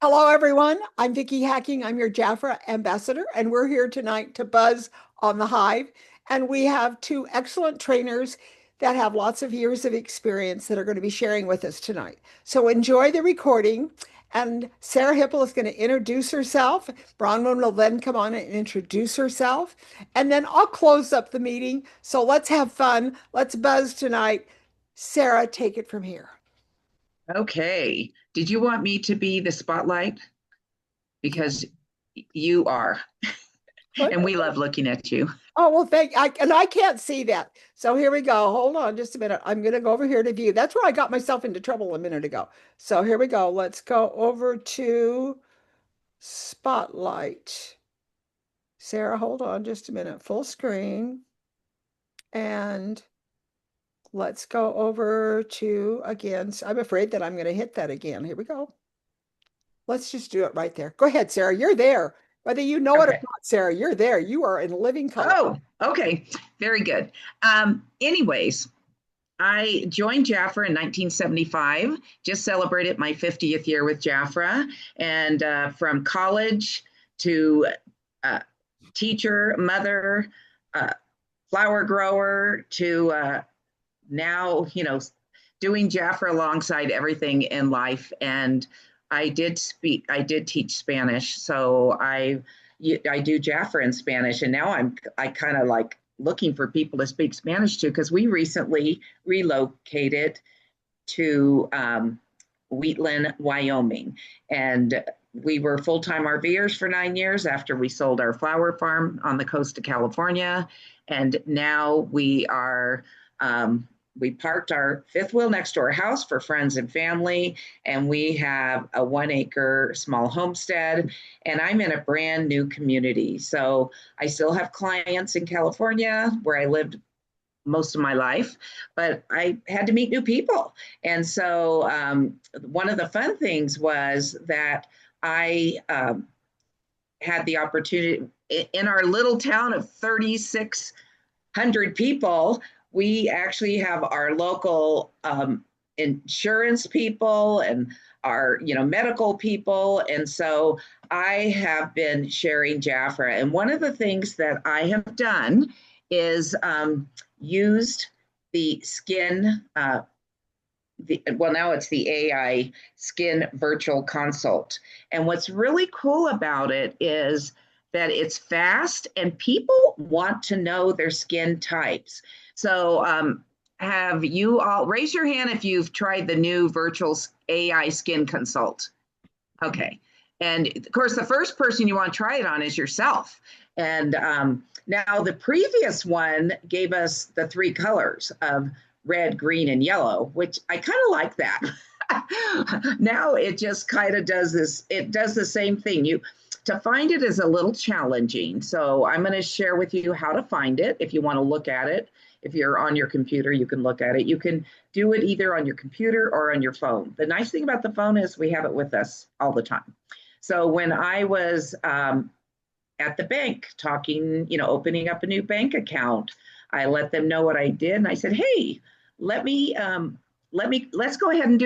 Hello, everyone. I'm Vicki Hacking. I'm your Jafra ambassador, and we're here tonight to buzz on the Hive. And we have two excellent trainers that have lots of years of experience that are going to be sharing with us tonight. So enjoy the recording. And Sara Hipple is going to introduce herself. Bronwyn will then come on and introduce herself. And then I'll close up the meeting. So let's have fun. Let's buzz tonight. Sara, take it from here. Okay. Did you want me to be the spotlight? Because you are, and we love looking at you. Oh, well, I can't see that. So here we go. Hold on just a minute. I'm going to go over here to view. That's where I got myself into trouble a minute ago. So here we go. Let's go over to Spotlight. Sara, hold on just a minute. Full screen. And let's go over to again. I'm afraid that I'm going to hit that again. Here we go. Let's just do it right there. Go ahead, Sara. You're there. Whether you know it or Okay. not, Sara, you're there. You are in living color. Oh, okay. Very good. Anyways, I joined Jafra in 1975, just celebrated my 50th year with Jafra. And from college to teacher, mother, flower grower to now, doing Jafra alongside everything in life. And I did teach Spanish. So I do Jafra in Spanish. And now I kind of like looking for people to speak Spanish to, because we recently relocated to Wheatland, Wyoming. And we were full-time RVers for 9 years after we sold our flower farm on the coast of California. And now we parked our fifth wheel next to our house for friends and family, and we have a 1 acre small homestead, and I'm in a brand new community. So I still have clients in California where I lived most of my life, but I had to meet new people. And so one of the fun things was that I had the opportunity in our little town of 3,600 people. We actually have our local insurance people and our medical people. And so I have been sharing Jafra. And one of the things that I have done is used the skin, now it's the AI skin virtual consult. And what's really cool about it is that it's fast and people want to know their skin types. So have you all, raise your hand if you've tried the new virtual AI skin consult? Okay. And of course, the first person you want to try it on is yourself. And now the previous one gave us the 3 colors of red, green, and yellow, which I kind of like that. Now it just kind of does this. It does the same thing. To find it is a little challenging. So I'm going to share with you how to find it if you want to look at it. If you're on your computer, you can look at it. You can do it either on your computer or on your phone. The nice thing about the phone is we have it with us all the time. So when I was at the bank talking, opening up a new bank account, I let them know what I did. And I said, hey, let's go ahead and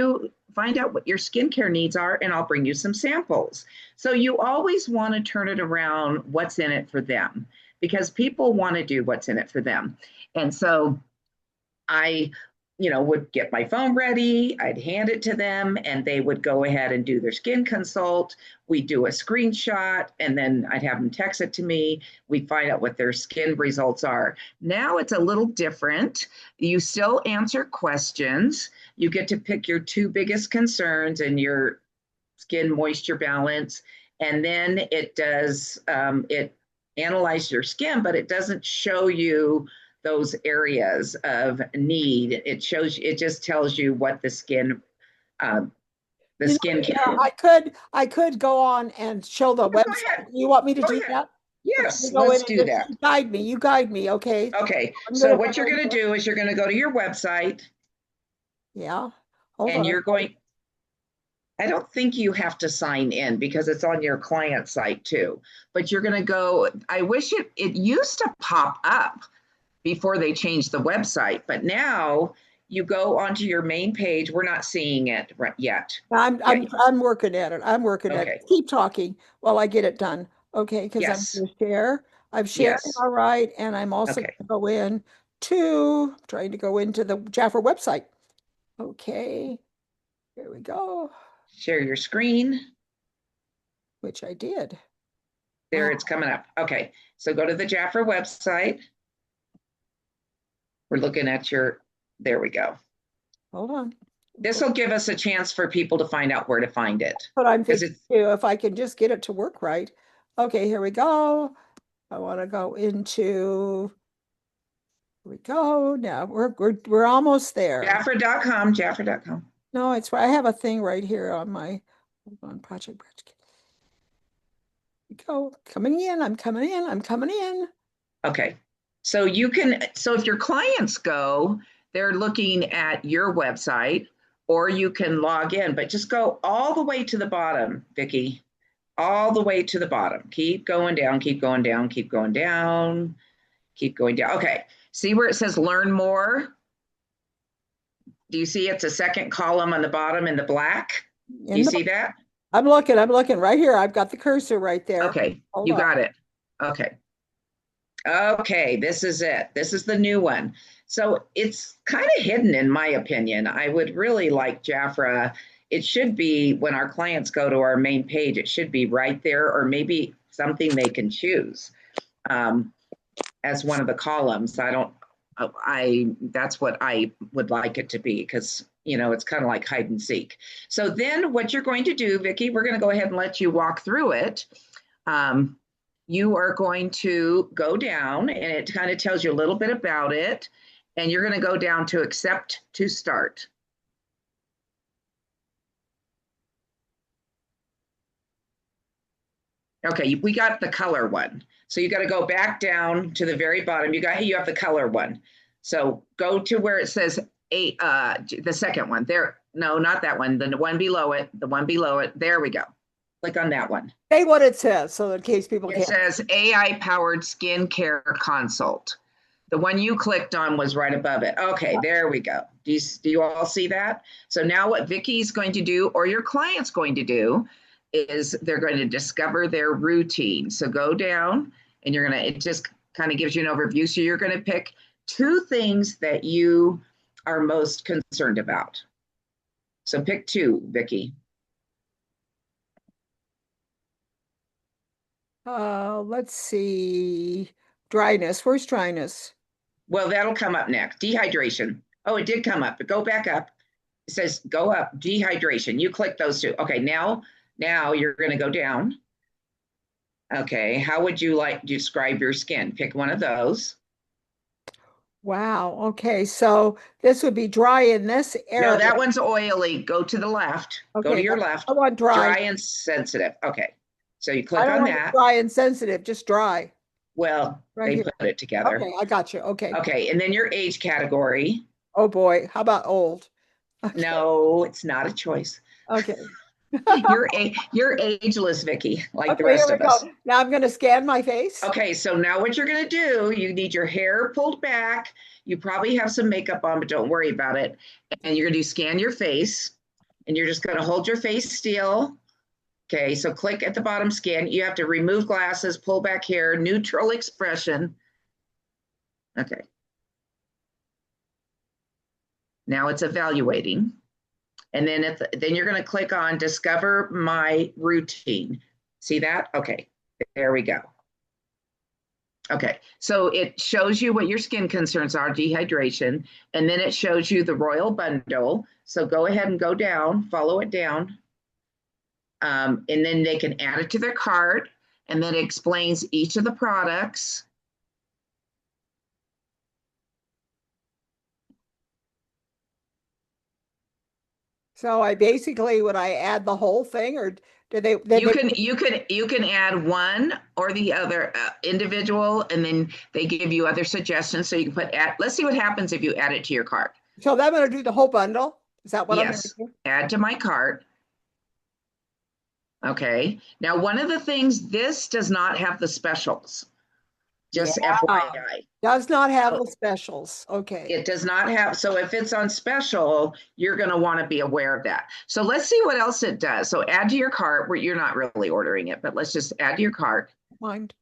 find out what your skincare needs are, and I'll bring you some samples. So you always want to turn it around what's in it for them, because people want to do what's in it for them. And so I would get my phone ready, I'd hand it to them, and they would go ahead and do their skin consult. We'd do a screenshot, and then I'd have them text it to me. We'd find out what their skin results are. Now it's a little different. You still answer questions. You get to pick your 2 biggest concerns and your skin moisture balance. And then it does, it analyzes your skin, but it doesn't show you those areas of need. It just tells you what the skin, Yeah, I could go on and show the Oh, go website. ahead. You want me to Go do ahead. that? Yes, Go in let's and do that. you guide me, okay? Okay, I'm so gonna what you're go going to in. do is you're going to go to your website, Yeah, hold and on. you're going, I don't think you have to sign in because it's on your client site too, but you're going to go, I wish it used to pop up before they changed the website, but now you go onto your main page. We're not seeing it yet. I'm Yeah. I'm I'm working at it. I'm working at it. Okay. Keep talking while I get it done. Okay, because I'm Yes. going to share. I've shared it Yes. all right, and I'm also going Okay. to go in to trying to go into the Jaffer website. Okay, here we go, Share your screen. which I did. There, it's coming up. Okay. So go to the Jaffer website. We're looking at your, there we go. Hold on. This will give us a chance for people to find out where to find it. But I'm Because thinking it's too, if I can just get it to work right. Okay, here we go. I want to go into, here we go. Now we're almost there. Jaffer.com, Jaffer.com. No, it's I have a thing right here on my hold on project. Here we go. Coming in, I'm coming in, I'm coming in. Okay. So you can, so if your clients go, they're looking at your website, or you can log in, but just go all the way to the bottom, Vicki, all the way to the bottom. Keep going down, keep going down, keep going down, keep going down. Okay. See where it says learn more? Do you see it's a second column on the bottom in the black? Do you In the see that? I'm looking right here. I've got the cursor right there. Okay. Hold You on. got it. Okay. Okay, this is it. This is the new one. So it's kind of hidden, in my opinion. I would really like Jafra. It should be when our clients go to our main page, it should be right there, or maybe something they can choose um, as one of the columns. That's what I would like it to be, because it's kind of like hide and seek. So then what you're going to do, Vicki, we're going to go ahead and let you walk through it. Um, you are going to go down, and it kind of tells you a little bit about it, and you're going to go down to accept to start. Okay, we got the color one. So you got to go back down to the very bottom. You have the color one. So go to where it says the second one. There, no, not that one. The one below it, the one below it. There we go. Click on that one. Say what it says, so in case people It can't. says AI powered skincare consult. The one you clicked on was right above it. Okay, there we go. Do you all see that? So now what Vicki's going to do, or your client's going to do, is they're going to discover their routine. So go down, and it just kind of gives you an overview. So you're going to pick 2 things that you are most concerned about. So pick 2, Vicki. Let's see. Dryness. Where's dryness? Well, that'll come up next. Dehydration. Oh, it did come up, but go back up. It says go up, dehydration. You click those 2. Okay, now you're going to go down. Okay, how would you like to describe your skin? Pick one of those. Wow. Okay. So this would be dry in this No, area. that one's oily. Go to the left. Go to Okay. your I left. want dry. Dry and sensitive. Okay, so you I click don't on want it that. dry and sensitive, just dry Well, right they here. put it together. Okay. I got you. Okay. Okay, and then your age category. Oh boy. How about old? Okay. No, it's not a choice. Okay. You're ageless, Vicki, like the Okay. Here rest we of us. go. Now I'm going to scan my face. Okay, so now what you're going to do, you need your hair pulled back. You probably have some makeup on, but don't worry about it. And you're going to scan your face, and you're just going to hold your face still. Okay, so click at the bottom, scan. You have to remove glasses, pull back hair, neutral expression. Okay. Now it's evaluating. And then you're going to click on discover my routine. See that? Okay, there we go. Okay, so it shows you what your skin concerns are, dehydration, and then it shows you the Royal Bundle. So go ahead and go down, follow it down, and then they can add it to their cart, and then it explains each of the products. So I basically, would I add the whole thing or did You they, can add one or the other individual, and then they give you other suggestions. So you can let's see what happens if you add it to your cart. so I'm going to do the whole bundle? Is that what I'm going to Yes, do? add to my cart. Okay, now one of the things, this does not have the specials. just Yeah. FYI. Does not have So the specials. Okay. it does not have, so if it's on special, you're going to want to be aware of that. So let's see what else it does. So add to your cart, where you're not really ordering it, but let's just add to your cart. Mind.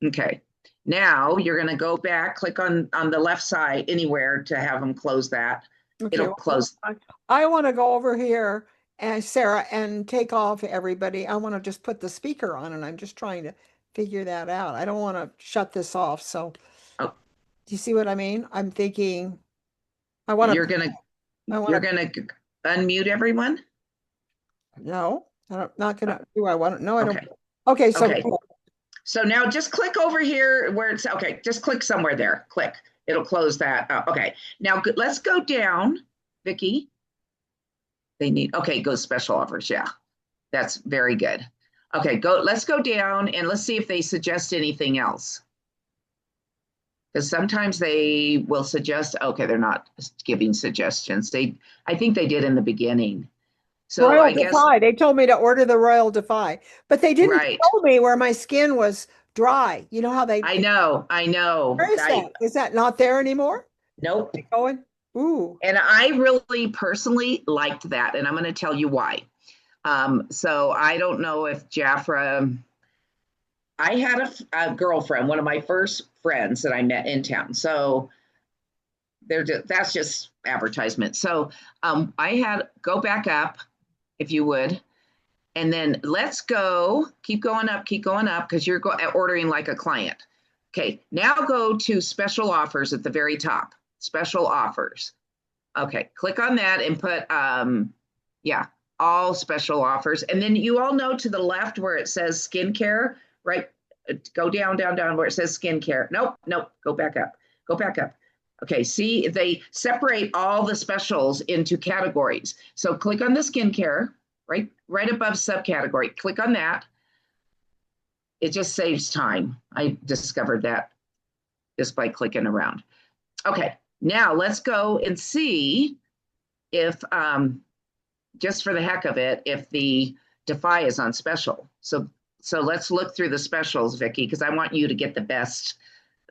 Okay. Now you're going to go back, click on the left side anywhere to have them close that. Okay. It'll Well, close. I want to go over here and Sarah and take off everybody. I want to just put the speaker on and I'm just trying to figure that out. I don't want to shut this off. So Oh, do you see what I mean? I'm thinking I want you're to, going to, I you're want to, going to unmute everyone. no, I'm not gonna, do I want to, no, I don't. Okay. Okay. So Okay. So now just click over here where it's, okay, just click somewhere there. Click. It'll close that. Okay. Now let's go down, Vicky. They need, okay, go special offers. Yeah, that's very good. Okay, let's go down and let's see if they suggest anything else. Because sometimes they will suggest, okay, they're not giving suggestions. I think they did in the beginning. So Royal I guess, Defy. They told me to order the Royal Defy, but they didn't right. tell me where my skin was dry. You know how they, I know, I know. where is that? Is that not there anymore? Nope. Going? Ooh. And I really personally liked that, and I'm going to tell you why. So I don't know if Jaffra, I had a girlfriend, one of my first friends that I met in town. So that's just advertisement. So I had, go back up if you would. And then let's go, keep going up, because you're ordering like a client. Okay, now go to special offers at the very top, special offers. Okay, click on that and put, yeah, all special offers. And then you all know to the left where it says skincare, right? Go down, down, down where it says skincare. Nope, nope, go back up, go back up. Okay, see, they separate all the specials into categories. So click on the skincare, right above subcategory. Click on that. It just saves time. I discovered that just by clicking around. Okay, now let's go and see if, just for the heck of it, if the Defy is on special. So let's look through the specials, Vicki, because I want you to get the best,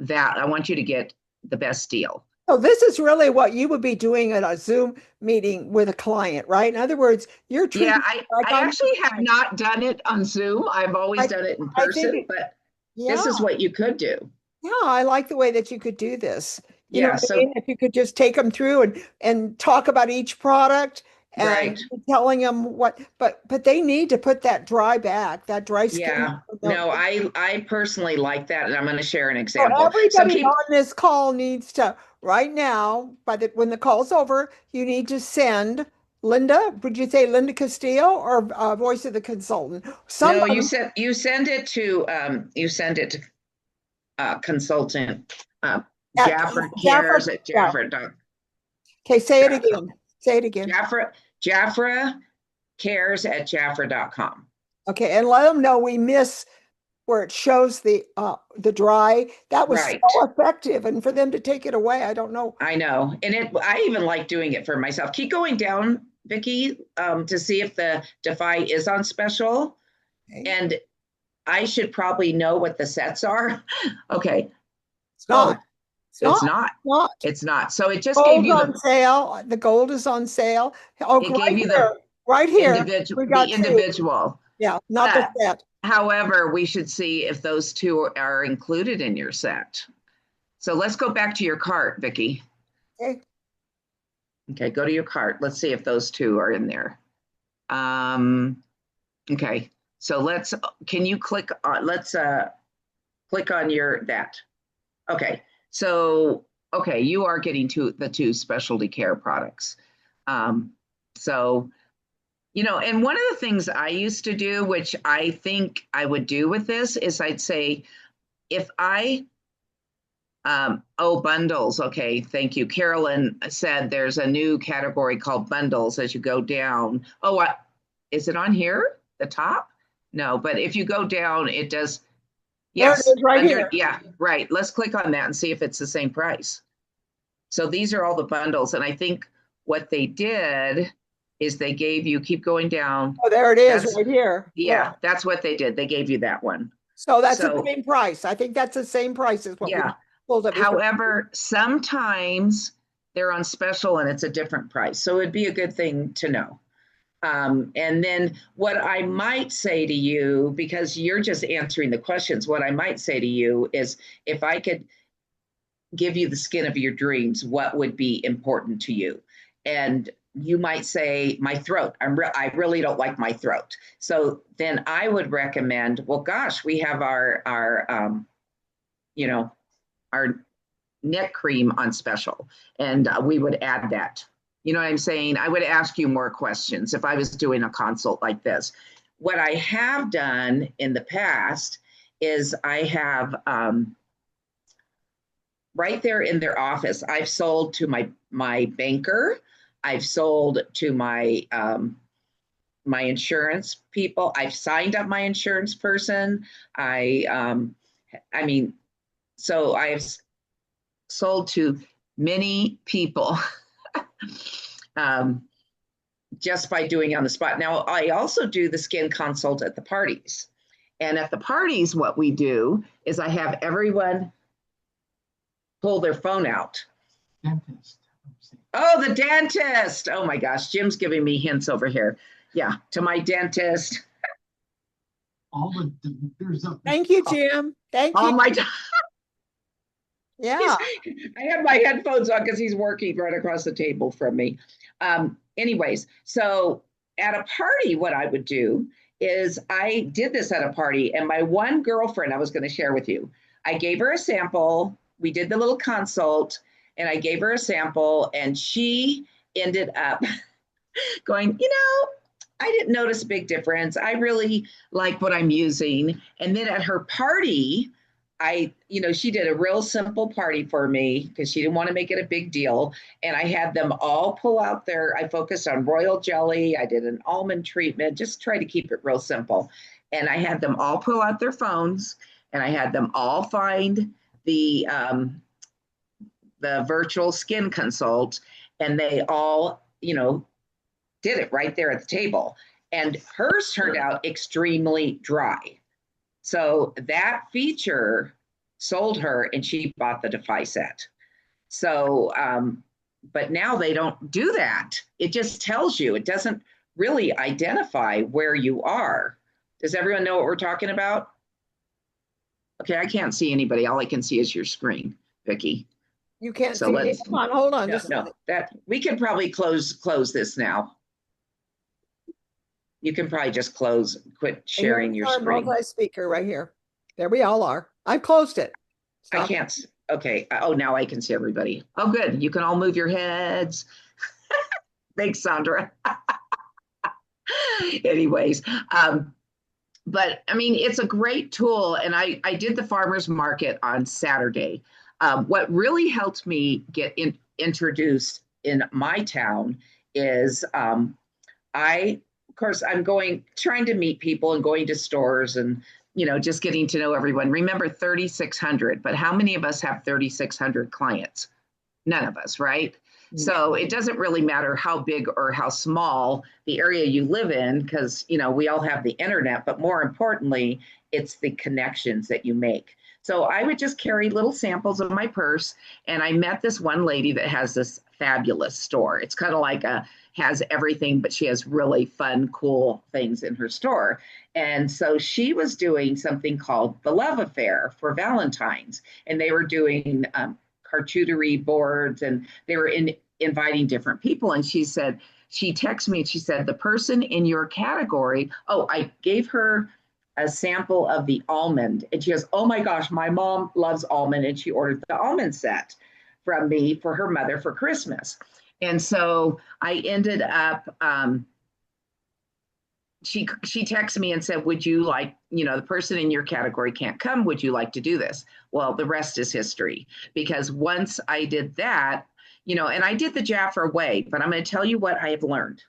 I want you to get the best deal. So this is really what you would be doing at a Zoom meeting with a client, right? In other words, you're Yeah, treating like I I'm, actually have not done it on Zoom. I've always I, done it in I think, person, but this yeah. is what you could do. Yeah, I like the way that you could do this. You know Yeah, what I mean? so, If you could just take them through and talk about each product right. and telling them what, but they need to put that dry back, that dry skin. Yeah, no, I personally like that, and I'm going to share an So example. So everybody keep, on this call needs to right now, when the call's over, you need to send Linda. Would you say Linda Castillo or Voice of the Consultant? no, Somebody you send it to consultant at Jaffer Jaffa. cares at Yeah. Jaffer dot Okay, say it Jaffer again. Say it again. Jaffer cares at Jaffer.com. Okay, and let them know we miss where it shows the dry. That was Right. so effective, and for them to take it away, I don't know. I know. And I even like doing it for myself. Keep going down, Vicki, to see if the Defy is on special. Okay. And I should probably know what the sets are. Okay. It's Oh, not. It's not. it's not. It's not. It's not. So it just gave Gold's you on sale. The gold is on sale. Oh, it gave right you here. Right here. We the got two. individual. Yeah, not the But set. however, we should see if those two are included in your set. So let's go back to your cart, Vicki. Okay. Okay, go to your cart. Let's see if those two are in there. Okay, so can you click on, click on that. Okay, so, okay, you are getting the two specialty care products. So, and one of the things I used to do, which I think I would do with this, is I'd say, if bundles. Okay, thank you. Carolyn said there's a new category called bundles as you go down. Oh, is it on here? The top? No, but if you go down, it does. Yes, There it is right here. Yeah, right. Let's click on that and see if it's the same price. So these are all the bundles. And I think what they did is they gave you, keep going down. Oh, there it is right here. Yeah, that's what they did. They gave you that one. So that's the So, same price. I think that's the same price as what we yeah. pulled up. However, sometimes they're on special and it's a different price. So it'd be a good thing to know. And then what I might say to you, because you're just answering the questions, what I might say to you is if I could give you the skin of your dreams, what would be important to you? And you might say, my throat. I really don't like my throat. So then I would recommend, well, gosh, we have you know, our neck cream on special, and we would add that. You know what I'm saying? I would ask you more questions if I was doing a consult like this. What I have done in the past is I have right there in their office. I've sold to my banker. I've sold to my insurance people. I've signed up my insurance person. I mean, so I've sold to many people um, just by doing it on the spot. Now, I also do the skin consult at the parties. And at the parties, what we do is I have everyone pull their phone out. Dentist. Oh, the dentist. Oh my gosh, Jim's giving me hints over here. Yeah, to my dentist. All the there's a Thank you, Jim. Thank Oh you. my, Yeah. I have my headphones on because he's working right across the table from me. Anyways, so at a party, what I would do is I did this at a party, and my one girlfriend I was going to share with you, I gave her a sample. We did the little consult, and I gave her a sample, and she ended up going, I didn't notice a big difference. I really like what I'm using. And then at her party, she did a real simple party for me because she didn't want to make it a big deal. And I had them all pull out I focused on royal jelly. I did an almond treatment, just try to keep it real simple. And I had them all pull out their phones, and I had them all find the virtual skin consult, and they all, did it right there at the table. And hers turned out extremely dry. So that feature sold her, and she bought the Defy set. So, but now they don't do that. It just tells you, it doesn't really identify where you are. Does everyone know what we're talking about? Okay, I can't see anybody. All I can see is your screen, Vicki. You can't see me. Hold on. No, that we can probably close this now. You can probably just quit sharing your screen. Multi-speaker right here. There we all are. I've closed it. I can't. Okay. Oh, now I can see everybody. Oh, good. You can all move your heads. Thanks, Sandra. Anyways, but I mean, it's a great tool. And I did the farmer's market on Saturday. What really helped me get introduced in my town is of course, I'm trying to meet people and going to stores and, just getting to know everyone. Remember 3,600, but how many of us have 3,600 clients? None of us, right? Mm-hmm. So it doesn't really matter how big or how small the area you live in, because, we all have the internet, but more importantly, it's the connections that you make. So I would just carry little samples in my purse, and I met this one lady that has this fabulous store. It's kind of like has everything, but she has really fun, cool things in her store. And so she was doing something called the Love Affair for Valentine's, and they were doing charcuterie boards, and they were inviting different people. And she texted me and she said, the person in your category, I gave her a sample of the almond, and she goes, oh my gosh, my mom loves almond, and she ordered the almond set from me for her mother for Christmas. And so I ended up, she texted me and said, would you like, the person in your category can't come, would you like to do this? Well, the rest is history, because once I did that, and I did the Jafra way, but I'm going to tell you what I have learned.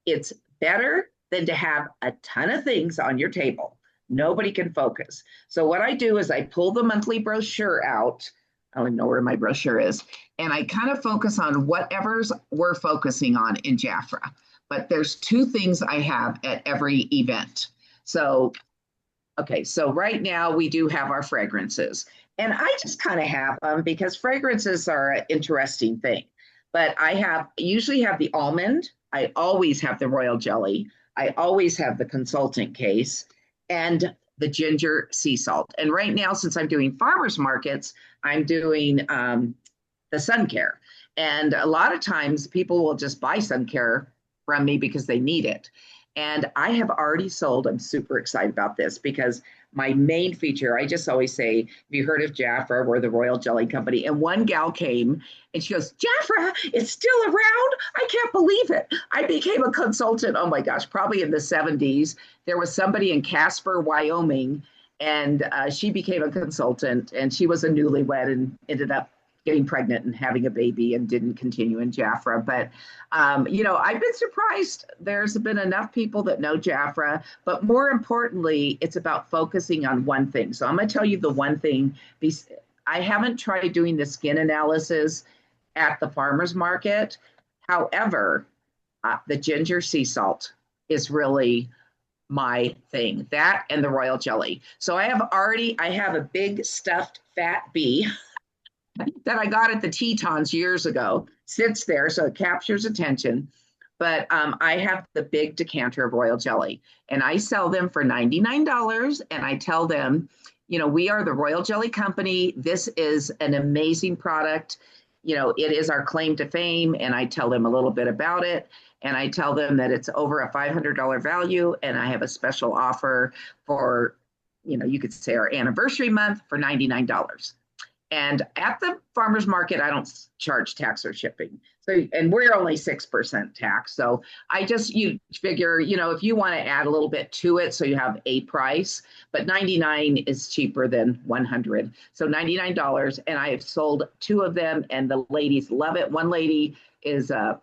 It's better than to have a ton of things on your table. Nobody can focus. So what I do is I pull the monthly brochure out. I don't even know where my brochure is. And I kind of focus on whatever's we're focusing on in Jafra. But there's two things I have at every event. So Okay, so right now we do have our fragrances, and I just kind of have them because fragrances are an interesting thing. But I have usually have the almond, I always have the royal jelly, I always have the consultant case, and the ginger sea salt. And right now, since I'm doing farmers markets, I'm doing the sun care. And a lot of times people will just buy sun care from me because they need it. And I have already sold, I'm super excited about this because my main feature, I just always say, have you heard of Jafra? We're the Royal Jelly Company. And one gal came and she goes, Jafra, it's still around? I can't believe it. I became a consultant, oh my gosh, probably in the 70s. There was somebody in Casper, Wyoming, and she became a consultant and she was a newlywed and ended up getting pregnant and having a baby and didn't continue in Jafra. But, I've been surprised. There's been enough people that know Jafra, but more importantly, it's about focusing on one thing. So I'm going to tell you the one thing. I haven't tried doing the skin analysis at the farmer's market. However, the ginger sea salt is really my thing, that and the royal jelly. So I have a big stuffed fat bee that I got at the Tetons years ago, sits there, so it captures attention. But I have the big decanter of royal jelly, and I sell them for $99. And I tell them, we are the Royal Jelly Company. This is an amazing product. It is our claim to fame. And I tell them a little bit about it. And I tell them that it's over a $500 value. And I have a special offer for, you could say our anniversary month for $99. And at the farmer's market, I don't charge tax or shipping. So, and we're only 6% tax. So you figure, if you want to add a little bit to it, so you have a price, but 99 is cheaper than 100. So $99. And I have sold two of them and the ladies love it. One lady is, I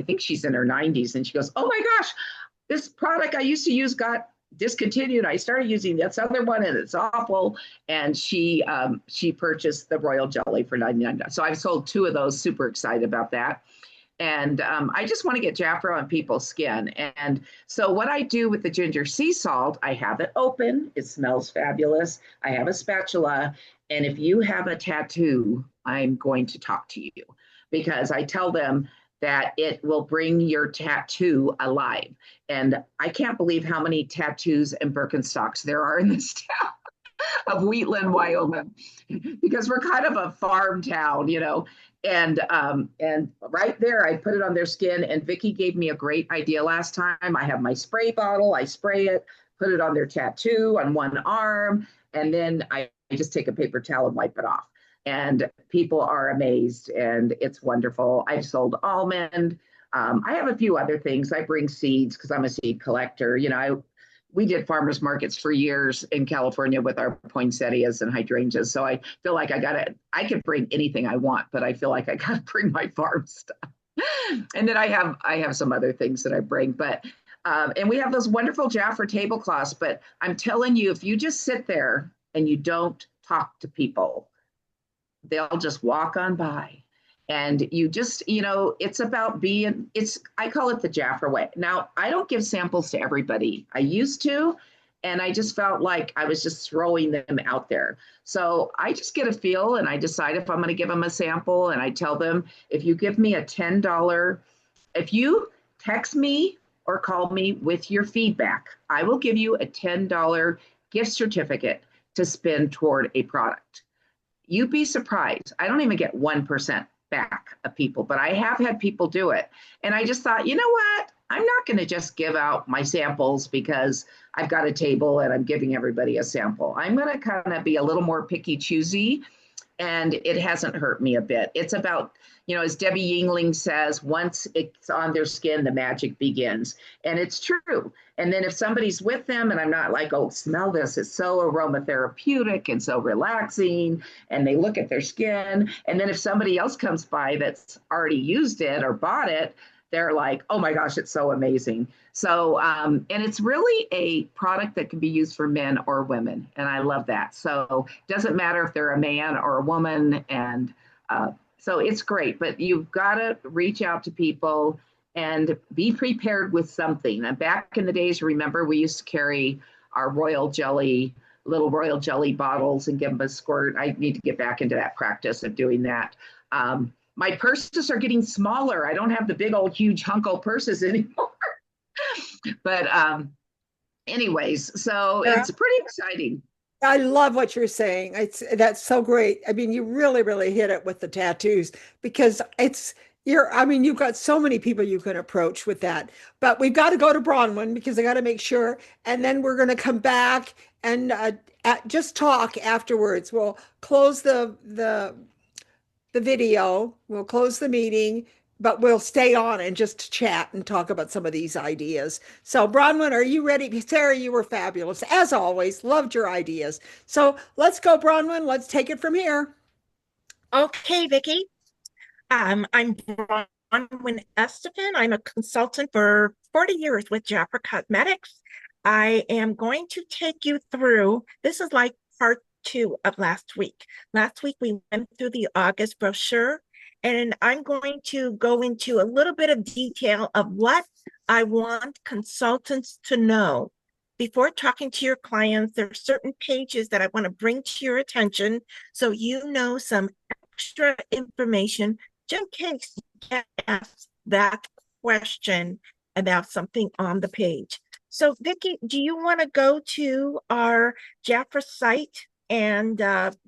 think she's in her 90s and she goes, oh my gosh, this product I used to use got discontinued. I started using this other one and it's awful. And she purchased the royal jelly for $99. So I've sold two of those, super excited about that. And I just want to get Jafra on people's skin. And so what I do with the ginger sea salt, I have it open. It smells fabulous. I have a spatula. And if you have a tattoo, I'm going to talk to you because I tell them that it will bring your tattoo alive. And I can't believe how many tattoos and Birkenstocks there are in this town of Wheatland, Wyoming, because we're kind of a farm town, And right there, I put it on their skin. And Vicki gave me a great idea last time. I have my spray bottle. I spray it, put it on their tattoo on one arm, and then I just take a paper towel and wipe it off. And people are amazed, and it's wonderful. I've sold almond. I have a few other things. I bring seeds because I'm a seed collector. We did farmers markets for years in California with our poinsettias and hydrangeas. So I feel like I can bring anything I want, but I feel like I got to bring my farm stuff. And then I have some other things that I bring, but and we have those wonderful Jafra tablecloths. But I'm telling you, if you just sit there and you don't talk to people, they'll just walk on by. And you just, it's about I call it the Jafra way. Now, I don't give samples to everybody. I used to, and I just felt like I was just throwing them out there. So I just get a feel and I decide if I'm going to give them a sample. And I tell them, if you give me a $10, if you text me or call me with your feedback, I will give you a $10 gift certificate to spend toward a product. You'd be surprised. I don't even get 1% back of people, but I have had people do it. And I just thought, you know what? I'm not going to just give out my samples because I've got a table and I'm giving everybody a sample. I'm going to kind of be a little more picky choosy. And it hasn't hurt me a bit. It's about, as Debbie Yingling says, once it's on their skin, the magic begins. And it's true. And then if somebody's with them and I'm not like, oh, smell this, it's so aromatherapeutic and so relaxing, and they look at their skin. And then if somebody else comes by that's already used it or bought it, they're like, oh my gosh, it's so amazing. So, and it's really a product that can be used for men or women. And I love that. So it doesn't matter if they're a man or a woman. And so it's great, but you've got to reach out to people and be prepared with something. And back in the days, remember, we used to carry our royal jelly, little royal jelly bottles and give them a squirt. I need to get back into that practice of doing that. My purses are getting smaller. I don't have the big old huge hunko purses anymore. But anyways, so Sarah, it's pretty exciting. I love what you're saying. That's so great. I mean, you really, really hit it with the tattoos because I mean, you've got so many people you can approach with that. But we've got to go to Bronwyn because I got to make sure, and then we're going to come back and just talk afterwards. We'll close the video. We'll close the meeting, but we'll stay on and just chat and talk about some of these ideas. So, Bronwyn, are you ready? Sarah, you were fabulous. As always, loved your ideas. So let's go, Bronwyn. Let's take it from here. Okay, Vicky. I'm Bronwyn Estefan. I'm a consultant for 40 years with Jafra Cosmetics. I am going to take you through, this is like part two of last week. Last week we went through the August brochure, and I'm going to go into a little bit of detail of what I want consultants to know. Before talking to your clients, there are certain pages that I want to bring to your attention so you know some extra information just in case you get asked that question about something on the page. So, Vicki, do you want to go to our Jafra site and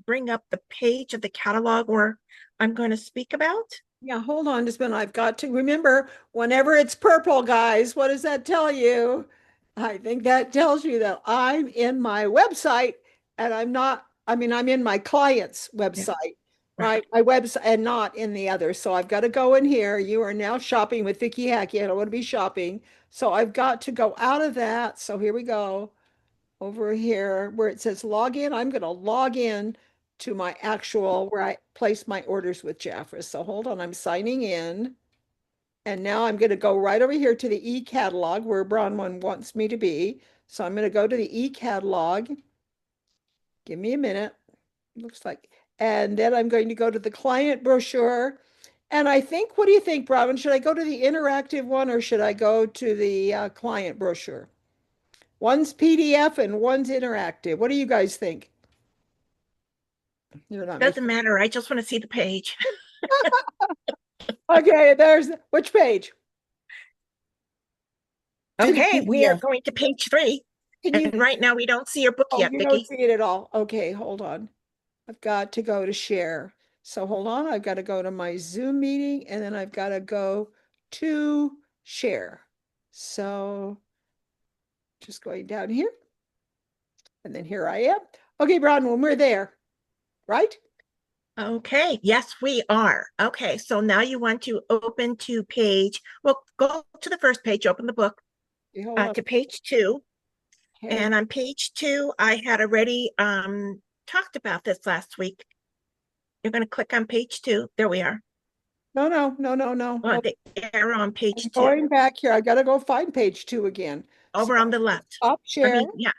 bring up the page of the catalog where I'm going to speak about? Yeah, hold on just a minute. I've got to remember whenever it's purple, guys, what does that tell you? I think that tells you that I'm in my website and I'm not, I mean, I'm in my client's Yeah, website, right. right? My website and not in the other. So I've got to go in here. You are now shopping with Vicky Hackey. I don't want to be shopping. So I've got to go out of that. So here we go over here where it says login. I'm going to log in to my actual where I place my orders with Jafra. So hold on, I'm signing in. And now I'm going to go right over here to the e-catalog where Bronwyn wants me to be. So I'm going to go to the e-catalog. Give me a minute. Looks like, and then I'm going to go to the client brochure. And I think, what do you think, Bronwyn? Should I go to the interactive one or should I go to the client brochure? One's PDF and one's interactive. What do you guys think? You're not Doesn't making. matter. I just want to see the page. Okay, there's which page? To the Okay, we are PDF. going to page three. Can And you? right now we don't see your book Oh, yet, you don't Vicki. see it at all. Okay, hold on. I've got to go to share. So hold on. I've got to go to my Zoom meeting and then I've got to go to share. So just going down here and then here I am. Okay, Bronwyn, we're there, right? Okay, yes, we are. Okay, so now you want to open to page, well, go to the first page, open the book Okay, hold on. to page two. Okay. And on page two, I had already talked about this last week. You're going to click on page two. There we are. No, no, no, no, no. Oh, Hold the arrow on on. I'm page two, going back here. I got to go find page two again. So over on the left. stop I share mean, yeah.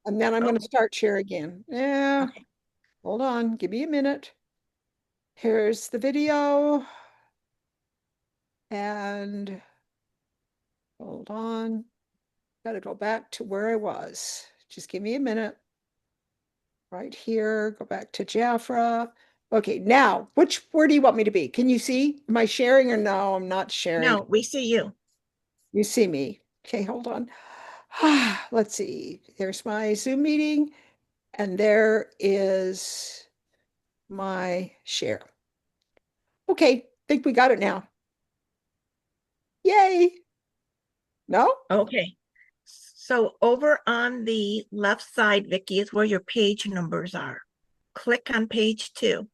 and then I'm Oh, going to start share again. Yeah, okay. hold on. Give me a minute. Here's the video. And hold on. Got to go back to where I was. Just give me a minute. Right here. Go back to Jafra. Okay, now, where do you want me to be? Can you see? Am I sharing or no? I'm not sharing. No, we see you. You see me. Okay, hold on. Let's see. There's my Zoom meeting, and there is my share. Okay, think we got it now. Yay. No? Okay. So over on the left side, Vicki, is where your page numbers are. Click on page two,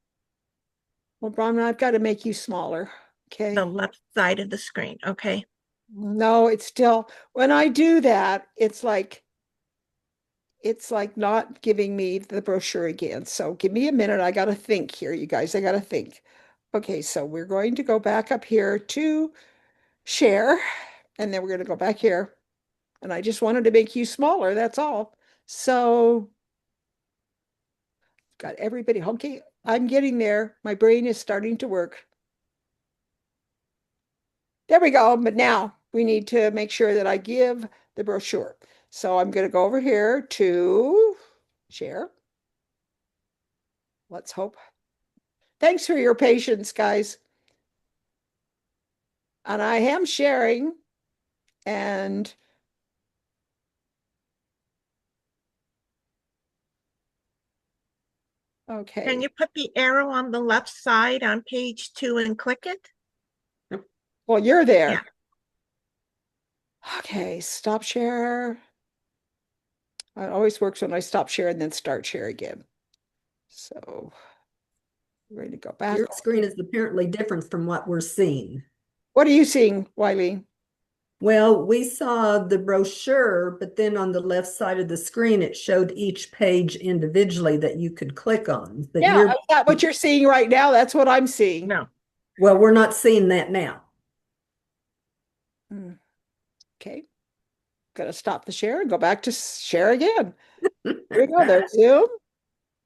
Well, Brahman, I've got to make you smaller. the Okay. left side of the screen. Okay. No, it's still, when I do that, it's like not giving me the brochure again. So give me a minute. I got to think here, you guys. I got to think. Okay, so we're going to go back up here to share, and then we're going to go back here. And I just wanted to make you smaller. That's all. So got everybody. Okay, I'm getting there. My brain is starting to work. There we go. But now, we need to make sure that I give the brochure. So I'm going to go over here to share. Let's hope. Thanks for your patience, guys. And I am sharing, and okay. Can you put the arrow on the left side on page 2 and click it? Well, you're there. Yeah. Okay, stop share. It always works when I stop share and then start share again. So we're going to go back. Your screen is apparently different from what we're seeing. What are you seeing, Wiley? Well, we saw the brochure, but then on the left side of the screen, it showed each page individually that you could click on. But Yeah, is that what you're seeing right now? That's what I'm seeing. No. Well, we're not seeing that now. Okay. Gonna stop the share and go back to share again. Here we go. There's Zoom.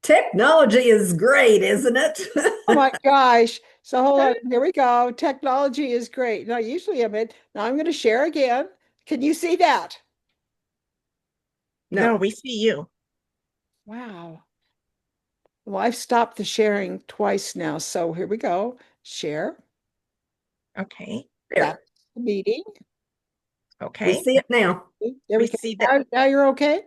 Technology is great, isn't it? Oh my gosh. So hold on. Here we go. Technology is great. Now, usually I'm in. Now I'm going to share again. Can you see that? No, we see you. Wow. Well, I've stopped the sharing twice now. So here we go. Share. Okay. That's the meeting. Okay. We see it now. There we go. see that. Now you're okay?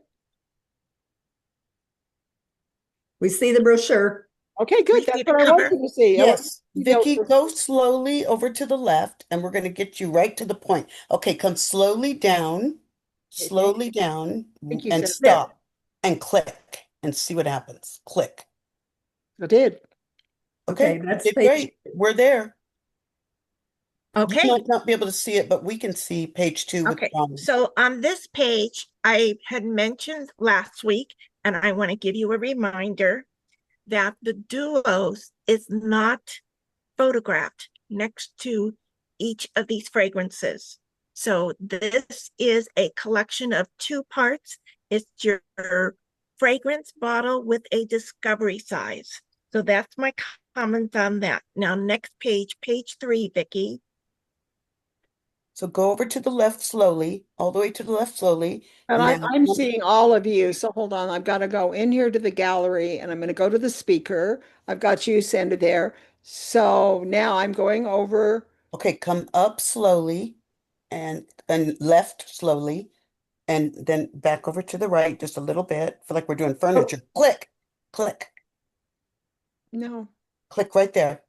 We see the brochure. Okay, good. We That's see the what I cover. wanted to see. Yes, I want Vicky, to go slowly over to the left and we're going to get you right to the point. Okay, come slowly down Thank you, and Sarah. stop and click and see what happens. Click. I did. Okay, You that's did page. great. We're there. You Okay. might not be able to see it, but we can see page 2 with Okay. Bronwyn. So on this page, I had mentioned last week, and I want to give you a reminder that the duos is not photographed next to each of these fragrances. So this is a collection of 2 parts. It's your fragrance bottle with a discovery size. So that's my comment on that. Now, next page, page 3, Vicki. So go over to the left slowly, all the way to the left slowly. And Now, I'm seeing all of you. So hold on. I've got to go in here to the gallery and I'm going to go to the speaker. I've got you, Sandra, there. So now I'm going over. okay, come up slowly and left slowly. And then back over to the right just a little bit. Feel like we're doing furniture. Click, click, No. click right there.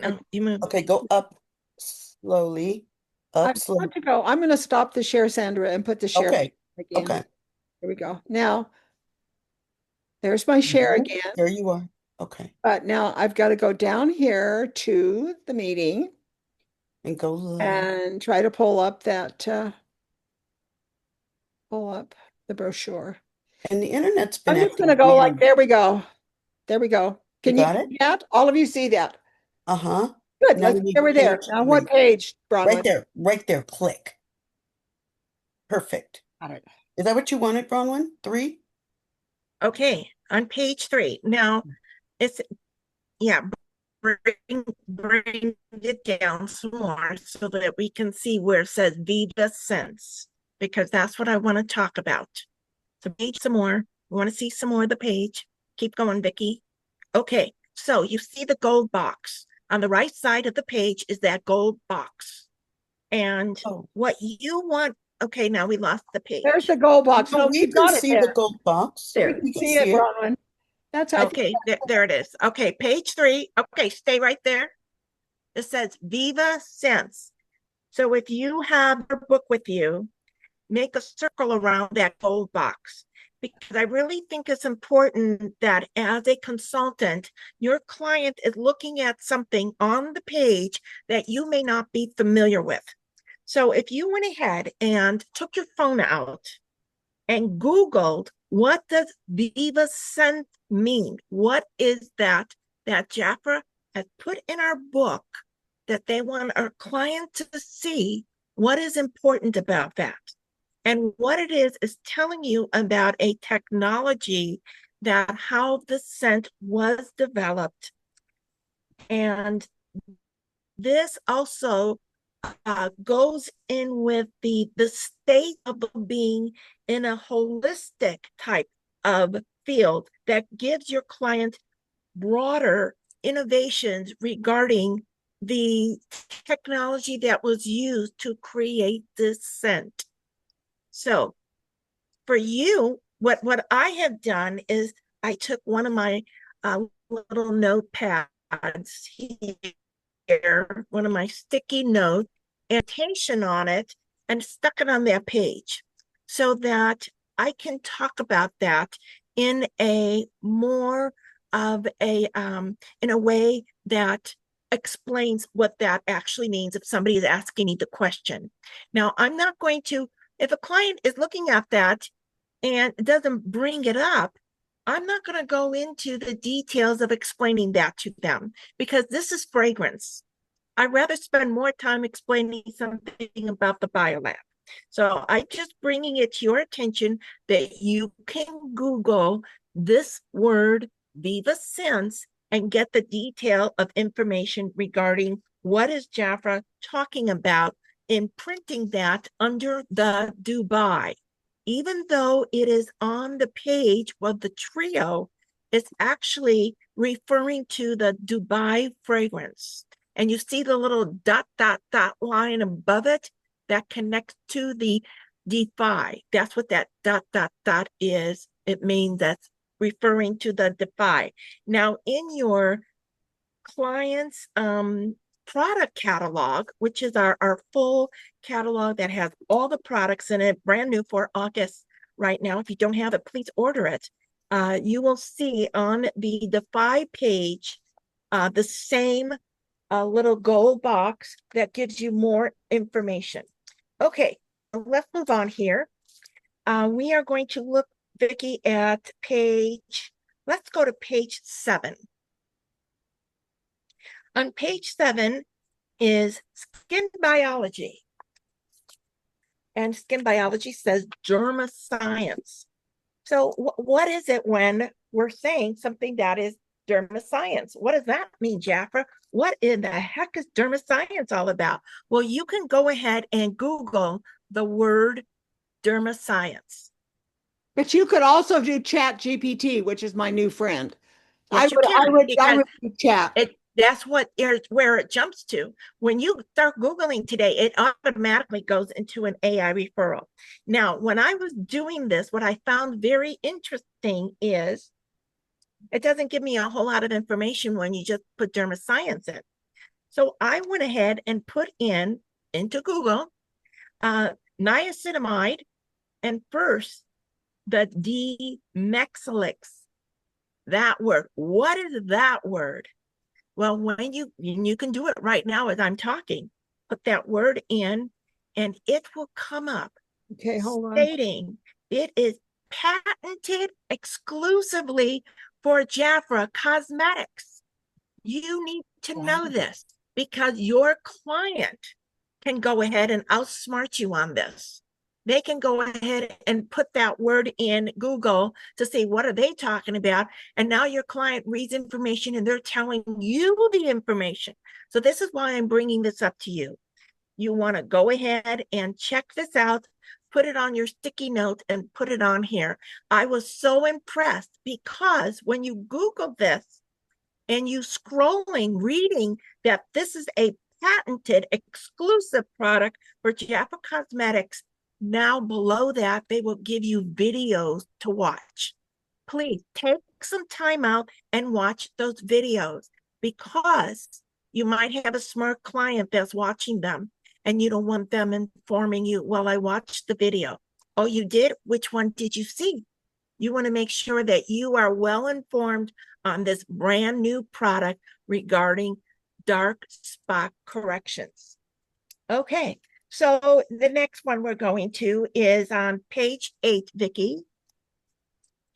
No, you move. Okay, go up slowly, I up slowly. want to go. I'm going to stop the share, Sandra, and put the share Okay, again. okay. Here we go. Now, there's my share again. There you are. Okay. But now I've got to go down here to the meeting And go low. and try to pull up that, pull up the brochure. And the internet's been I'm just acting going to go like, weird. there we go. There we go. Can you got see it? that? All of you see that? Uh-huh. Good. Now Let's we need over there. page Now what 3. page, Bronwyn? Right there, click. Perfect. Got it. Is that what you wanted, Bronwyn? 3? Okay, on page 3. Now, it's, yeah, bring it down some more so that we can see where it says Viva Sense, because that's what I want to talk about. So page some more. We want to see some more of the page. Keep going, Vicki. Okay, so you see the gold box. On the right side of the page is that gold box. And what you want, okay, now we lost the page. There's the gold box. No, No, we you can got it see there. the gold box. We There. can We can see it, Bronwyn. That's okay, there it is. Okay, page 3. Okay, stay right there. It says Viva Sense. So if you have your book with you, make a circle around that gold box, because I really think it's important that as a consultant, your client is looking at something on the page that you may not be familiar with. So if you went ahead and took your phone out and Googled, what does Viva Sense mean? What is that Jafra has put in our book that they want our client to see? What is important about that? And what it is telling you about a technology that how the scent was developed. And this also goes in with the state of being in a holistic type of field that gives your client broader innovations regarding the technology that was used to create this scent. So for you, what I have done is I took one of my little notepads here, one of my sticky notes, annotation on it, and stuck it on that page so that I can talk about that in a more of a in a way that explains what that actually means if somebody is asking me the question. Now, I'm not going to, if a client is looking at that and doesn't bring it up, I'm not going to go into the details of explaining that to them because this is fragrance. I'd rather spend more time explaining something about the biolab. So I'm just bringing it to your attention that you can Google this word, Viva Sense, and get the detail of information regarding what is Jafra talking about in printing that under the Dubai. Even though it is on the page of the trio, it's actually referring to the Dubai fragrance. And you see the little dot, dot, dot line above it that connects to the defy. That's what that dot, dot, dot is. It means that's referring to the defy. Now, in your client's product catalog, which is our full catalog that has all the products in it, brand new for August right now. If you don't have it, please order it. You will see on the defy page the same little gold box that gives you more information. Okay, let's move on here. We are going to look, Vicki, at let's go to page 7. On page 7 is skin biology. And skin biology says derma science. So what is it when we're saying something that is derma science? What does that mean, Jafra? What in the heck is derma science all about? Well, you can go ahead and Google the word derma science. But you could also do Chat GPT, which is my new friend. Yes, you can, I would do chat. That's where it jumps to. When you start Googling today, it automatically goes into an AI referral. Now, when I was doing this, what I found very interesting is it doesn't give me a whole lot of information when you just put derma science in. So I went ahead and put into Google niacinamide and first the D-mexilix. That word. What is that word? Well, when you can do it right now as I'm talking, put that word in and it will come up. Okay, hold on. Stating it is patented exclusively for Jafra Cosmetics. You need to know this because your client can go ahead and outsmart you on this. They can go ahead and put that word in Google to see what are they talking about. And now your client reads information and they're telling you the information. So this is why I'm bringing this up to you. You want to go ahead and check this out, put it on your sticky note and put it on here. I was so impressed because when you Google this and you scrolling, reading that this is a patented exclusive product for Jafra Cosmetics, now below that, they will give you videos to watch. Please take some time out and watch those videos because you might have a smart client that's watching them and you don't want them informing you, well, I watched the video. Oh, you did? Which one did you see? You want to make sure that you are well informed on this brand new product regarding dark spot corrections. Okay, so the next one we're going to is on page 8, Vicki.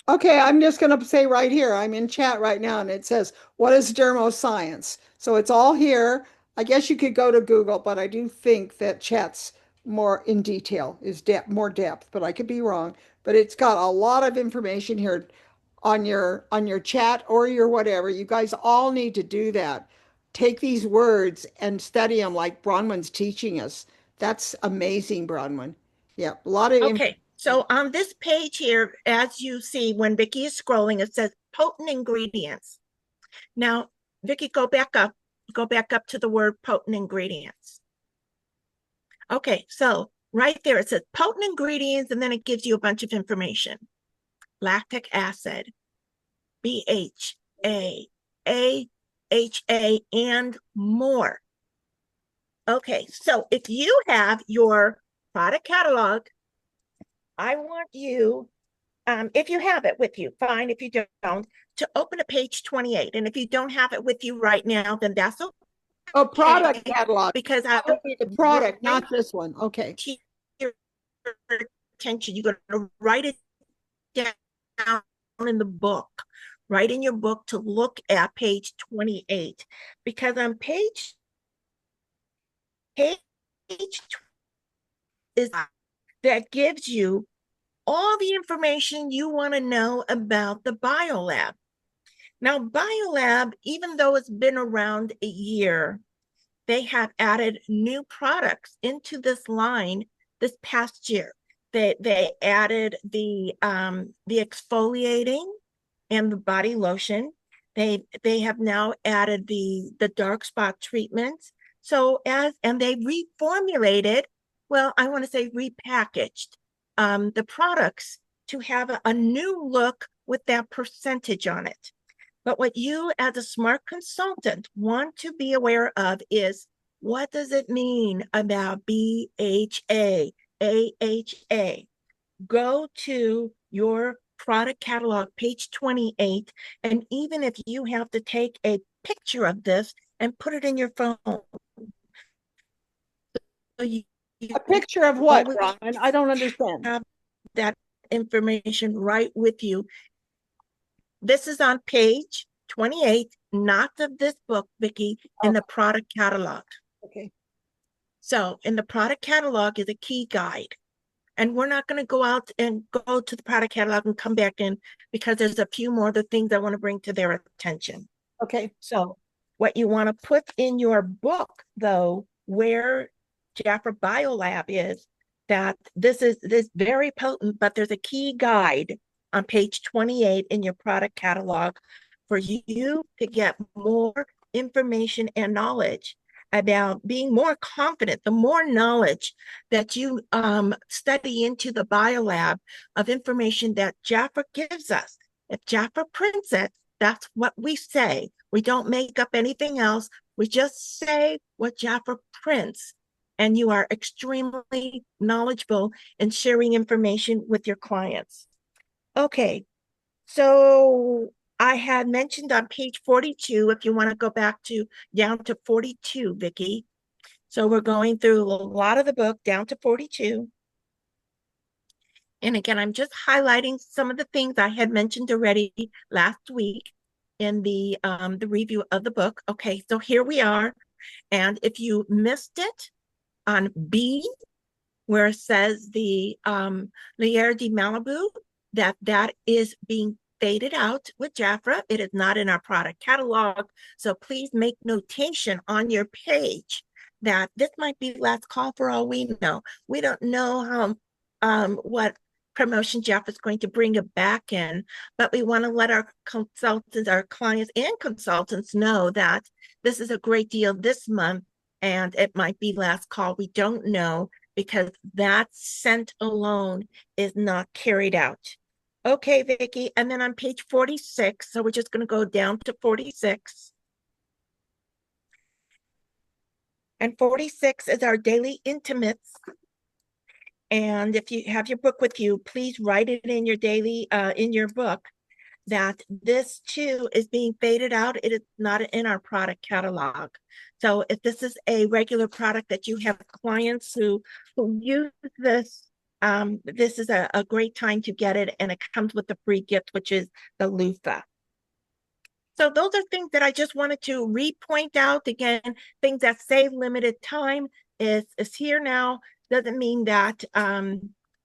Okay, I'm just going to say right here, I'm in chat right now, and it says, what is dermoscience? So it's all here. I guess you could go to Google, but I do think that chat's more in detail, is more depth, but I could be wrong. But it's got a lot of information here on your chat or your whatever. You guys all need to do that. take these words and study them like Bronwyn's teaching us. That's amazing, Bronwyn. Yeah, a lot of Okay, so on this page here, as you see, when Vicki is scrolling, it says potent ingredients. Now, Vicki, go back up to the word potent ingredients. Okay, so right there, it says potent ingredients, and then it gives you a bunch of information. Lactic acid, BHA, AHA, and more. Okay, so if you have your product catalog, I want you, if you have it with you, fine. If you don't, to open to page 28. And if you don't have it with you right now, then that's a product okay, catalog. because I That would be the product, not this one. Okay. your attention. You're going to write it down in the book. Write in your book to look at page 28, because on page is that gives you all the information you want to know about the biolab. Now, biolab, even though it's been around a year, they have added new products into this line this past year. They added the exfoliating and the body lotion. They have now added the dark spot treatments. So and they reformulated, well, I want to say repackaged the products to have a new look with that percentage on it. But what you as a smart consultant want to be aware of is, what does it mean about BHA, AHA? Go to your product catalog, page 28, and even if you have to take a picture of this and put it in your phone. So a picture of what, Bronwyn? I don't understand. Have that information right with you. This is on page 28, not of this book, Vicki, in the product catalog. Okay. So in the product catalog is a key guide. And we're not going to go out and go to the product catalog and come back in, because there's a few more other things I want to bring to their attention. Okay. So what you want to put in your book, though, where Jafra Biolab is, that this is very potent, but there's a key guide on page 28 in your product catalog for you to get more information and knowledge about being more confident. The more knowledge that you study into the biolab of information that Jafra gives us. If Jafra prints it, that's what we say. We don't make up anything else. We just say what Jafra prints. And you are extremely knowledgeable in sharing information with your clients. Okay, so I had mentioned on page 42, if you want to go back to down to 42, Vicki. So we're going through a lot of the book down to 42. And again, I'm just highlighting some of the things I had mentioned already last week in the review of the book. Okay, so here we are. And if you missed it on B, where it says the Lier de Malibu, that is being faded out with Jafra. It is not in our product catalog. So please make notation on your page that this might be last call for all we know. We don't know how what promotion Jafra is going to bring it back in, but we want to let our consultants, our clients and consultants know that this is a great deal this month, and it might be last call. We don't know, because that scent alone is not carried out. Okay, Vicki, and then on page 46, so we're just going to go down to 46. And 46 is our daily intimates. And if you have your book with you, please write it in your daily, in your book, that this too is being faded out. It is not in our product catalog. So if this is a regular product that you have clients who use this, this is a great time to get it, and it comes with a free gift, which is the loofah. So those are things that I just wanted to re-point out. Again, things that save limited time is here now. Doesn't mean that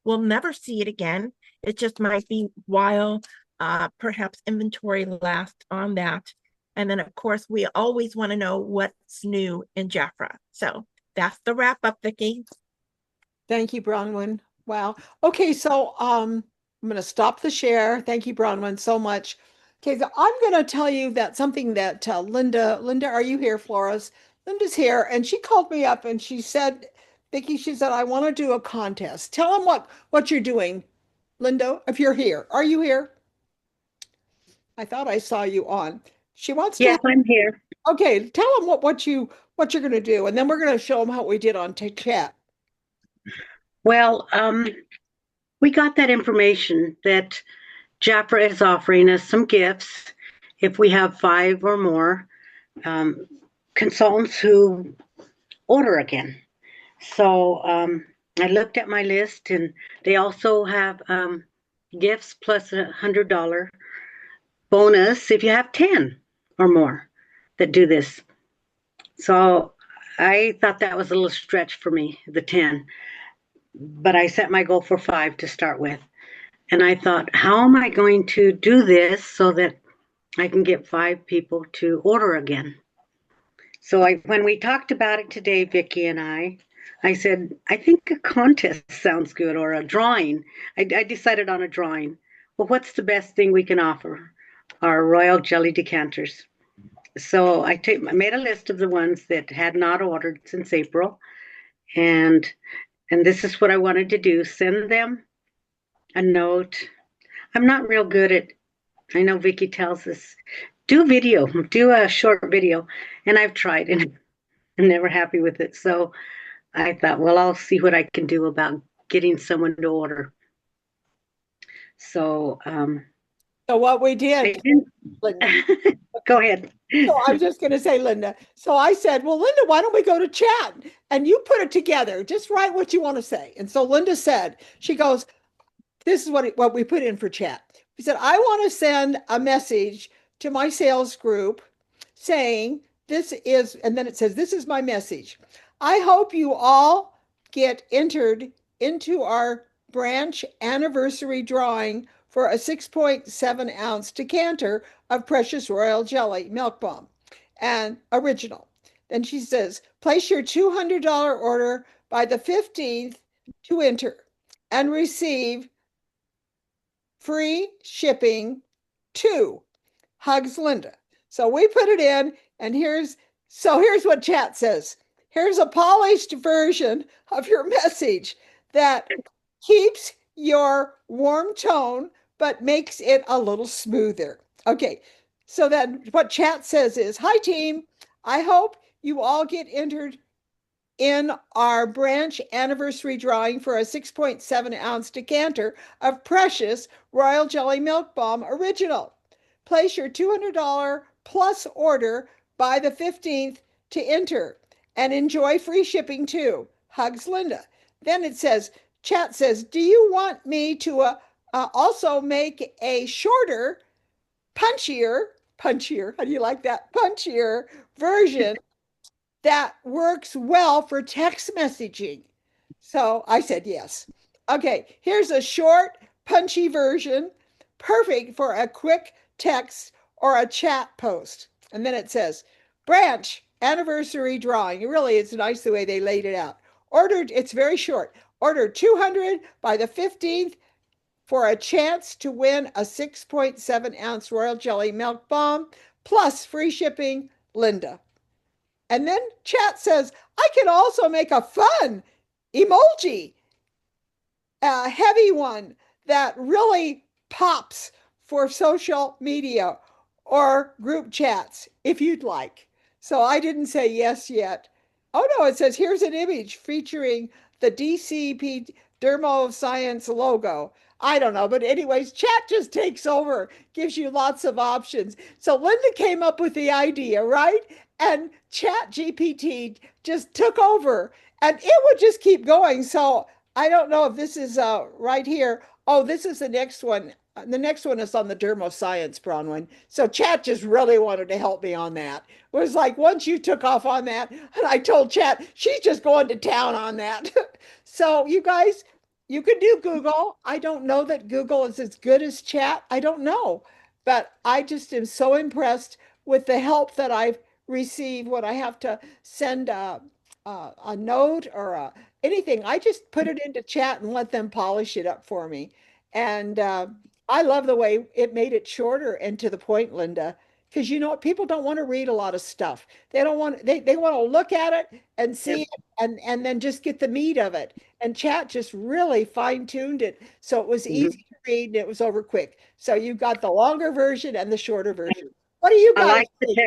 we'll never see it again. It just might be while perhaps inventory lasts on that. And then, of course, we always want to know what's new in Jafra. So that's the wrap up, Vicki. Thank you, Bronwyn. Wow. Okay, so I'm going to stop the share. Thank you, Bronwyn, so much. Okay, so I'm going to tell you that something that Linda, are you here, Flores? Linda's here, and she called me up and she said, Vicki, she said, I want to do a contest. Tell them what you're doing, Linda, if you're here. Are you here? I thought I saw you on. She wants to Yes, I'm here. okay, tell them what you're going to do, and then we're going to show them how we did on chat. Well, we got that information that Jafra is offering us some gifts if we have 5 or more consultants who order again. So I looked at my list, and they also have gifts plus $100 bonus if you have 10 or more that do this. So I thought that was a little stretch for me, the 10. But I set my goal for 5 to start with. And I thought, how am I going to do this so that I can get 5 people to order again? So when we talked about it today, Vicki and I said, I think a contest sounds good, or a drawing. I decided on a drawing. Well, what's the best thing we can offer? Our royal jelly decanters. So I made a list of the ones that had not ordered since April. And this is what I wanted to do. Send them a note. I'm not real good at, I know Vicki tells us, do a short video. And I've tried and I'm never happy with it. So I thought, well, I'll see what I can do about getting someone to order. So what we did, go ahead. So I was just going to say, Linda. So I said, well, Linda, why don't we go to chat and you put it together? Just write what you want to say. And so Linda said, she goes, this is what we put in for chat. We said, I want to send a message to my sales group saying this is, and then it says, this is my message. I hope you all get entered into our branch anniversary drawing for a 6.7 ounce decanter of Precious Royal Jelly Milk Balm and original. Then she says, place your $200 order by the 15th to enter and receive free shipping to Hugs Linda. So we put it in, and here's what chat says. Here's a polished version of your message that keeps your warm tone but makes it a little smoother. Okay, so then what chat says is, hi team, I hope you all get entered in our branch anniversary drawing for a 6.7 ounce decanter of Precious Royal Jelly Milk Balm Original. Place your $200 plus order by the 15th to enter and enjoy free shipping too. Hugs, Linda. Then it says, chat says, do you want me to also make a shorter, punchier, how do you like that? Punchier version that works well for text messaging? So I said yes. Okay, here's a short, punchy version, perfect for a quick text or a chat post. And then it says, branch anniversary drawing. It really is nice the way they laid it out. Ordered, it's very short. Order 200 by the 15th for a chance to win a 6.7 ounce royal jelly milk balm plus free shipping, Linda. And then chat says, I can also make a fun emoji, a heavy one that really pops for social media or group chats if you'd like. So I didn't say yes yet. Oh no, it says here's an image featuring the DCP Dermo Science logo. I don't know, but anyways, chat just takes over, gives you lots of options. So Linda came up with the idea, right? And Chat GPT just took over and it would just keep going. So I don't know if this is right here. Oh, this is the next one. The next one is on the dermoscience, Bronwyn. So Chat just really wanted to help me on that. It was like once you took off on that, and I told Chat, she's just going to town on that. So you guys, you can do Google. I don't know that Google is as good as Chat. I don't know. But I just am so impressed with the help that I've received when I have to send a note or anything, I just put it into chat and let them polish it up for me. And I love the way it made it shorter and to the point, Linda, because you know what? People don't want to read a lot of stuff. They don't want they want to look at it and see Yep. it and then just get the meat of it. And chat just really fine-tuned it so it was Mhm. easy to read and it was over quick. So you've got the longer version and the shorter version. What do you I guys like the think?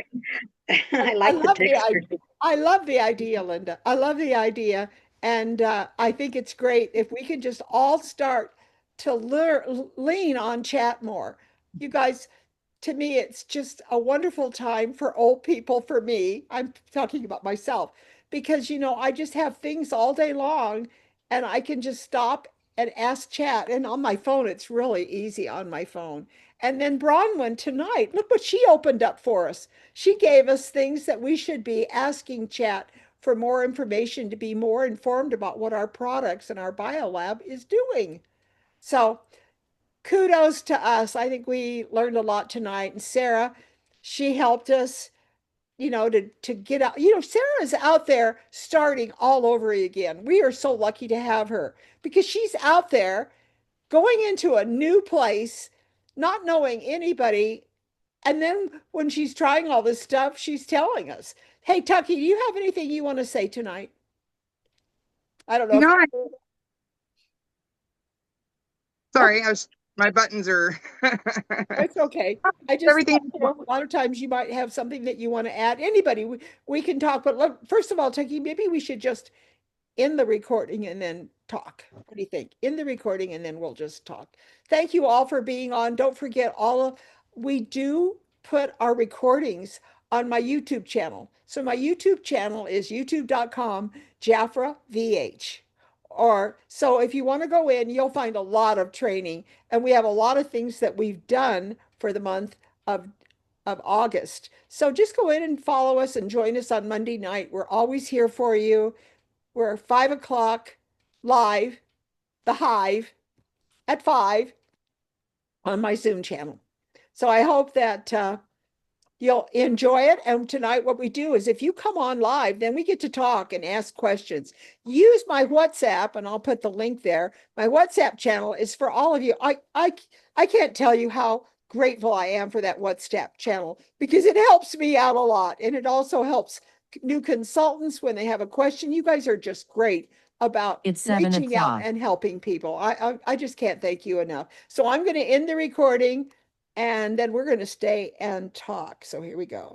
text. I I like the love the text idea. version. I love the idea, Linda. I love the idea. And I think it's great if we can just all start to lean on chat more. You guys, to me, it's just a wonderful time for old people, for me. I'm talking about myself because, you know, I just have things all day long and I can just stop and ask chat. And on my phone, it's really easy on my phone. And then Bronwyn tonight, look what she opened up for us. She gave us things that we should be asking chat for more information to be more informed about what our products and our biolab is doing. So kudos to us. I think we learned a lot tonight. And Sara, she helped us, you know, to get out. You know, Sarah is out there starting all over again. We are so lucky to have her because she's out there going into a new place, not knowing anybody. And then when she's trying all this stuff, she's telling us, hey, Tucky, do you have anything you want to say tonight? I don't know if No, oh, sorry, my buttons are it's okay. I just everything. thought, you know, a lot of times you might have something that you want to add. Anybody, we can talk, but look, first of all, Tucky, maybe we should just in the recording and then talk. What do you think? In the recording and then we'll just talk. Thank you all for being on. Don't forget we do put our recordings on my YouTube channel. So my YouTube channel is youtube.com Jafra VH. Or so if you want to go in, you'll find a lot of training and we have a lot of things that we've done for the month of August. So just go in and follow us and join us on Monday night. We're always here for you. We're 5 o'clock live, the Hive at 5 on my Zoom channel. So I hope that you'll enjoy it. And tonight, what we do is if you come on live, then we get to talk and ask questions. Use my WhatsApp, and I'll put the link there. My WhatsApp channel is for all of you. I can't tell you how grateful I am for that WhatsApp channel because it helps me out a lot. And it also helps new consultants when they have a question. You guys are just great about It's 7 reaching out o'clock. and helping people. I just can't thank you enough. So I'm going to end the recording and then we're going to stay and talk. So here we go.